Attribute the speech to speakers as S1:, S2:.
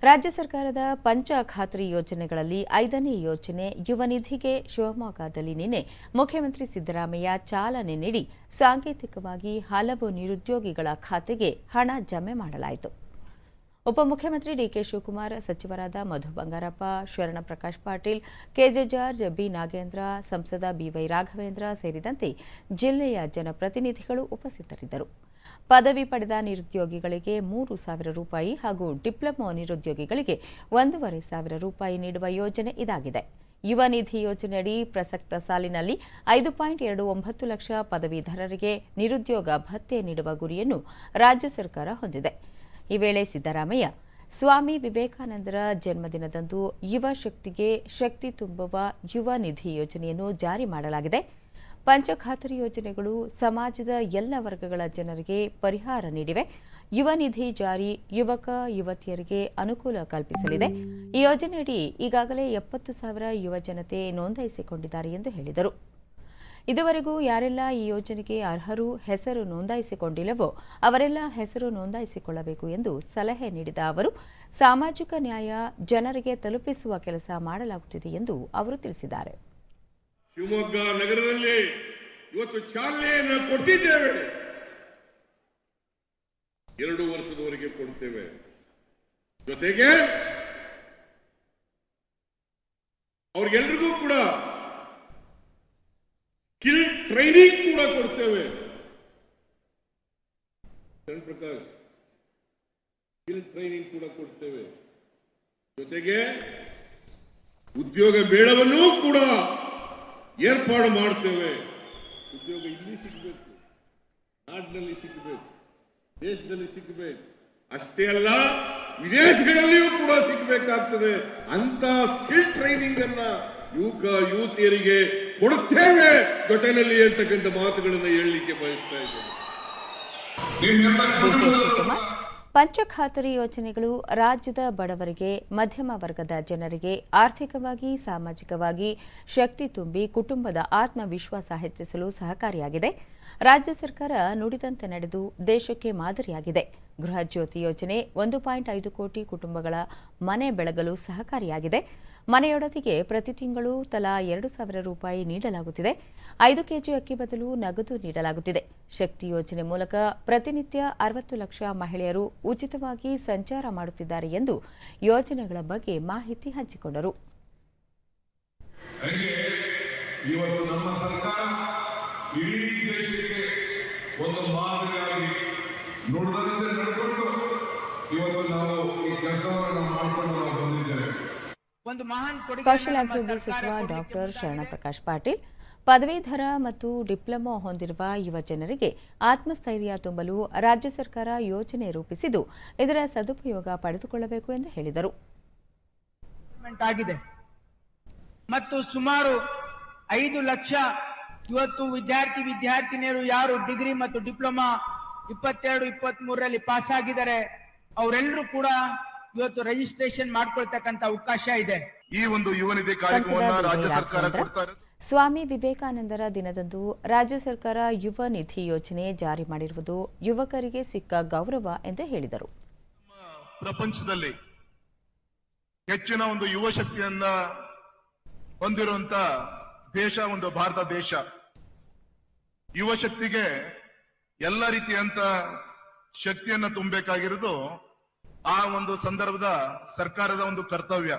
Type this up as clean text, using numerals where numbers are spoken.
S1: ರಾಜ್ಯ ಸರ್ಕಾರದ ಪಂಚ ಖಾತ್ರಿ ಯೋಜನೆಗಳಲ್ಲಿ 5ನೇ ಯೋಜನೆ ಯುವ ನಿಧಿಗೆ ಶಿವಮೊಗ್ಗದಲ್ಲಿ ನಿನ್ನೆ ಮುಖ್ಯಮಂತ್ರಿ ಸಿದ್ದರಾಮಯ್ಯ ಚಾಲನೆ ನೀಡಿ ಸಾಂಕೇತಿಕವಾಗಿ ಹಲವು ನಿರುದ್ಯೋಗಿಗಳ ಖಾತೆಗೆ ಹಣ ಜಮೆ ಮಾಡಲಾಯಿತು. ಉಪಮುಖ್ಯಮಂತ್ರಿ ಡಿಕೆ ಶಿವಕುಮಾರ್, ಸಚಿವರಾದ Madhu Bangarappa, Sharanprakash Patil, KJ George, B Nagendra, ಸಂಸದ ಬಿವೈ ರಾಘವೇಂದ್ರ ಸೇರಿದಂತೆ ಜಿಲ್ಲೆಯ ಜನಪ್ರತಿನಿಧಿಗಳು ಉಪಸ್ಥಿತರಿದ್ದರು. ಪದವಿ ಪಡೆದ ನಿರುದ್ಯೋಗಿಗಳಿಗೆ 3,000 ರೂಪಾಯಿ ಹಾಗೂ ಡಿಪ್ಲೊಮಾ ನಿರುದ್ಯೋಗಿಗಳಿಗೆ 1,500 ರೂಪಾಯಿ ನೀಡುವ ಯೋಜನೆ ಇದಾಗಿದೆ. ಯುವ ನಿಧಿ ಯೋಜನೆಯಡಿ ಪ್ರಸಕ್ತ ಸಾಲಿನಲ್ಲಿ 5.29 ಲಕ್ಷ ಪದವೀಧರರಿಗೆ ನಿರುದ್ಯೋಗ ಭತ್ಯೆ ನೀಡುವ ಗುರಿಯನ್ನು ರಾಜ್ಯ ಸರ್ಕಾರ ಹೊಂದಿದೆ. ಈ ವೇಳೆ ಸಿದ್ದರಾಮಯ್ಯ, ಸ್ವಾಮಿ ವಿವೇಕಾನಂದರ ಜನ್ಮದಿನದಂದು ಯುವ ಶಕ್ತಿಗೆ ಶಕ್ತಿ ತುಂಬುವ ಯುವ ನಿಧಿ ಯೋಜನೆಯನ್ನು ಜಾರಿ ಮಾಡಲಾಗಿದೆ. ಪಂಚ ಖಾತ್ರಿ ಯೋಜನೆಗಳು ಸಮಾಜದ ಎಲ್ಲ ವರ್ಗಗಳ ಜನರಿಗೆ ಪರಿಹಾರ ನೀಡಿವೆ. ಯುವ ನಿಧಿ ಜಾರಿ ಯುವಕ ಯುವತಿಯರಿಗೆ ಅನುಕೂಲ ಕಲ್ಪಿಸಲಿದೆ. ಈ ಯೋಜನೆಯಡಿ ಈಗಾಗಲೇ 70,000 ಯುವ ಜನತೆ ನೋಂದಾಯಿಸಿಕೊಂಡಿದ್ದಾರೆ ಎಂದು ಹೇಳಿದರು. ಇದುವರೆಗೂ ಯಾರೆಲ್ಲ ಈ ಯೋಜನೆಗೆ ಅರ್ಹರು ಹೆಸರು ನೋಂದಾಯಿಸಿಕೊಂಡಿಲ್ಲವೋ ಅವರೆಲ್ಲ ಹೆಸರು ನೋಂದಾಯಿಸಿಕೊಳ್ಳಬೇಕು ಎಂದು ಸಲಹೆ ನೀಡಿದ ಅವರು, ಸಾಮಾಜಿಕ ನ್ಯಾಯ ಜನರಿಗೆ ತಲುಪಿಸುವ ಕೆಲಸ ಮಾಡಲಾಗುತ್ತಿದೆ ಎಂದು ಅವರು ತಿಳಿಸಿದ್ದಾರೆ.
S2: ಶಿವಮೊಗ್ಗ ನಗರದಲ್ಲಿ ಇವತ್ತು ಚಾಲನೆಯನ್ನು ಕೊಟ್ಟಿದ್ದೇವೆ. 2 ವರ್ಷದವರೆಗೆ ಕೊಡ್ತೇವೆ. ಜೊತೆಗೆ ಅವ್ರಿಗೆಲ್ರಿಗೂ ಕೂಡ ಸ್ಕಿಲ್ ಟ್ರೈನಿಂಗ್ ಕೂಡ ಕೊಡ್ತೇವೆ. ಪ್ರಕಾಶ್, ಸ್ಕಿಲ್ ಟ್ರೈನಿಂಗ್ ಕೂಡ ಕೊಡ್ತೇವೆ. ಜೊತೆಗೆ ಉದ್ಯೋಗ ಮೇಳವನ್ನು ಕೂಡ ಏರ್ಪಾಡು ಮಾಡ್ತೇವೆ. ಉದ್ಯೋಗ ಇಲ್ಲಿ ಸಿಗಬೇಕು, ನಾಡಿನಲ್ಲಿ ಸಿಗಬೇಕು, ದೇಶದಲ್ಲಿ ಸಿಗಬೇಕು, ಅಷ್ಟೇ ಅಲ್ಲ ವಿದೇಶಗಳಲ್ಲಿಯೂ ಕೂಡ ಸಿಗಬೇಕಾಗ್ತದೆ. ಅಂತ ಸ್ಕಿಲ್ ಟ್ರೈನಿಂಗ್ ಅನ್ನ ಯುವಕ ಯುವತಿಯರಿಗೆ ಕೊಡುತ್ತೇವೆ ಜೊತೆಯಲ್ಲಿ ಅಂತಕ್ಕಂಥ ಮಾತುಗಳನ್ನು ಹೇಳಲಿಕ್ಕೆ ಬಯಸ್ತಾ ಇದ್ದೇನೆ.
S1: ಪಂಚ ಖಾತ್ರಿ ಯೋಜನೆಗಳು ರಾಜ್ಯದ ಬಡವರಿಗೆ, ಮಧ್ಯಮ ವರ್ಗದ ಜನರಿಗೆ ಆರ್ಥಿಕವಾಗಿ, ಸಾಮಾಜಿಕವಾಗಿ ಶಕ್ತಿ ತುಂಬಿ ಕುಟುಂಬದ ಆತ್ಮವಿಶ್ವಾಸ ಹೆಚ್ಚಿಸಲು ಸಹಕಾರಿಯಾಗಿದೆ. ರಾಜ್ಯ ಸರ್ಕಾರ ನುಡಿದಂತೆ ನಡೆದು ದೇಶಕ್ಕೆ ಮಾದರಿಯಾಗಿದೆ. ಗೃಹ ಜ್ಯೋತಿ ಯೋಜನೆ 1.5 ಕೋಟಿ ಕುಟುಂಬಗಳ ಮನೆ ಬೆಳಗಲು ಸಹಕಾರಿಯಾಗಿದೆ. ಮನೆಯೊಡತಿಗೆ ಪ್ರತಿ ತಿಂಗಳು ತಲಾ 2,000 ರೂಪಾಯಿ ನೀಡಲಾಗುತ್ತಿದೆ. 5 ಕೆಜಿ ಅಕ್ಕಿ ಬದಲು ನಗದು ನೀಡಲಾಗುತ್ತಿದೆ. ಶಕ್ತಿ ಯೋಜನೆ ಮೂಲಕ ಪ್ರತಿನಿತ್ಯ 60 ಲಕ್ಷ ಮಹಿಳೆಯರು ಉಚಿತವಾಗಿ ಸಂಚಾರ ಮಾಡುತ್ತಿದ್ದಾರೆ ಎಂದು ಯೋಜನೆಗಳ ಬಗ್ಗೆ ಮಾಹಿತಿ ಹಂಚಿಕೊಂಡರು.
S3: ಇವತ್ತು ನಮ್ಮ ಸರ್ಕಾರ ಇಡೀ ದೇಶಕ್ಕೆ ಒಂದು ಮಾದರಿಯಾಗಿ ನುಡಿದಂತೆ ನಡ್ಕೊಂಡು ಇವತ್ತು ನಾವು ಈ ಕೆಲಸವನ್ನು ಮಾಡಿಕೊಂಡು ನಾವು ಬಂದಿದ್ದೇವೆ.
S1: ಕೌಶಲಾಭಿವೃದ್ಧಿ ಸಚಿವ ಡಾಕ್ಟರ್ ಶರಣಪ್ರಕಾಶ್ ಪಾಟೀಲ್, ಪದವೀಧರ ಮತ್ತು ಡಿಪ್ಲೊಮಾ ಹೊಂದಿರುವ ಯುವ ಜನರಿಗೆ ಆತ್ಮಸ್ಥೈರ್ಯ ತುಂಬಲು ರಾಜ್ಯ ಸರ್ಕಾರ ಯೋಜನೆ ರೂಪಿಸಿದ್ದು, ಇದರ ಸದುಪಯೋಗ ಪಡೆದುಕೊಳ್ಳಬೇಕು ಎಂದು ಹೇಳಿದರು.
S4: ಮತ್ತು ಸುಮಾರು 5 ಲಕ್ಷ ಇವತ್ತು ವಿದ್ಯಾರ್ಥಿನಿಯರು ಯಾರು ಡಿಗ್ರಿ ಮತ್ತು ಡಿಪ್ಲೊಮಾ 22-23ರಲ್ಲಿ ಪಾಸ್ ಆಗಿದ್ದಾರೆ, ಅವರೆಲ್ಲರೂ ಕೂಡ ಇವತ್ತು ರಿಜಿಸ್ಟ್ರೇಷನ್ ಮಾಡ್ಕೊಳ್ತಕ್ಕಂತ ಅವಕಾಶ ಇದೆ.
S3: ಈ ಒಂದು ಯುವ ನಿಧಿ ಕಾರ್ಯಕ್ರಮವನ್ನು ರಾಜ್ಯ ಸರ್ಕಾರ ಕೊಡ್ತಾರೆ.
S1: ಸ್ವಾಮಿ ವಿವೇಕಾನಂದರ ದಿನದಂದು ರಾಜ್ಯ ಸರ್ಕಾರ ಯುವ ನಿಧಿ ಯೋಜನೆ ಜಾರಿ ಮಾಡಿರುವುದು ಯುವಕರಿಗೆ ಸಿಕ್ಕ ಗೌರವ ಎಂದು ಹೇಳಿದರು.
S3: ಪ್ರಪಂಚದಲ್ಲಿ ಹೆಚ್ಚಿನ ಒಂದು ಯುವ ಶಕ್ತಿಯನ್ನ ಹೊಂದಿರುವಂತ ದೇಶ ಒಂದು ಭಾರತ ದೇಶ. ಯುವ ಶಕ್ತಿಗೆ ಎಲ್ಲ ರೀತಿಯಂತ ಶಕ್ತಿಯನ್ನ ತುಂಬಬೇಕಾಗಿರೋದು ಆ ಒಂದು ಸಂದರ್ಭದ ಸರ್ಕಾರದ ಒಂದು ಕರ್ತವ್ಯ.